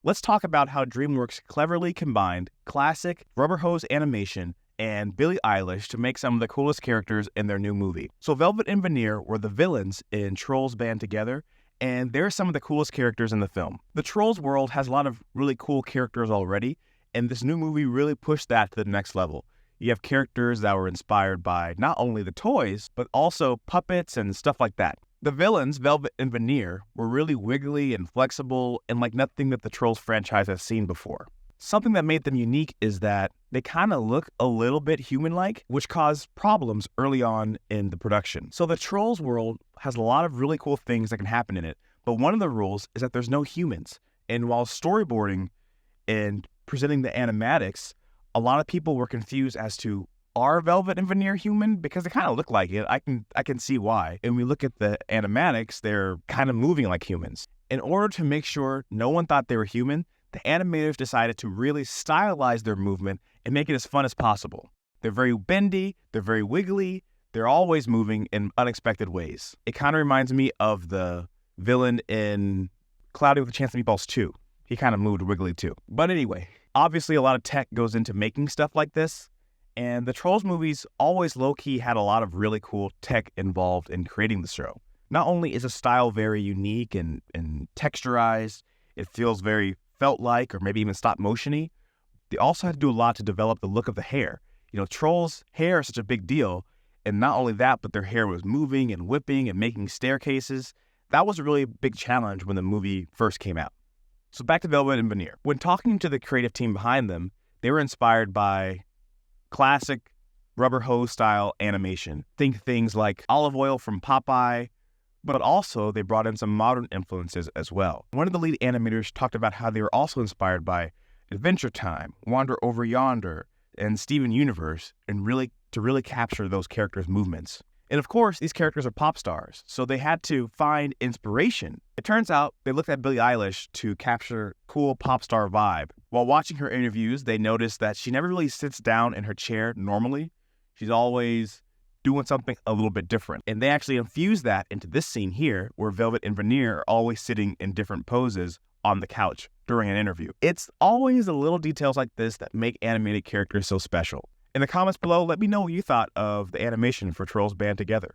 let's talk about how DreamWorks cleverly combined classic rubber hose animation and Billie Eilish to make some of the coolest characters in their new movie. So Velvet and Veneer were the villains in Trolls Band Together, and they're some of the coolest characters in the film. The Trolls world has a lot of really cool characters already, and this new movie really pushed that to the next level. You have characters that were inspired by not only the toys, but also puppets and stuff like that. The villains, Velvet and Veneer, were really wiggly and flexible and like nothing that the Trolls franchise has seen before. Something that made them unique is that they kind of look a little bit human-like, which caused problems early on in the production. So the Trolls world has a lot of really cool things that can happen in it, but one of the rules is that there's no humans. And while storyboarding and presenting the animatics, a lot of people were confused as to, are Velvet and Veneer human? Because they kind of look like it. I can see why. And we look at the animatics, they're kind of moving like humans. In order to make sure no one thought they were human, the animators decided to really stylize their movement and make it as fun as possible. They're very bendy, they're very wiggly, they're always moving in unexpected ways. It kind of reminds me of the villain in Cloudy with a Chance of Meatballs 2. He kind of moved wiggly too. But anyway, obviously a lot of tech goes into making stuff like this, and the Trolls movies always low-key had a lot of really cool tech involved in creating the show. Not only is the style very unique and texturized, it feels very felt-like or maybe even stop-motion-y, they also had to do a lot to develop the look of the hair. You know, Trolls' hair is such a big deal, and not only that, but their hair was moving and whipping and making staircases. That was a really big challenge when the movie first came out. So back to Velvet and Veneer. When talking to the creative team behind them, they were inspired by classic rubber hose style animation. Think things like olive oil from Popeye, but also they brought in some modern influences as well. One of the lead animators talked about how they were also inspired by Adventure Time, Wander Over Yonder, and Steven Universe, and to really capture those characters' movements. And of course, these characters are pop stars, so they had to find inspiration. It turns out they looked at Billie Eilish to capture cool pop star vibe. While watching her interviews, they noticed that she never really sits down in her chair normally. She's always doing something a little bit different. And they actually infused that into this scene here, where Velvet and Veneer are always sitting in different poses on the couch during an interview. It's always the little details like this that make animated characters so special. In the comments below, let me know what you thought of the animation for Trolls Band Together.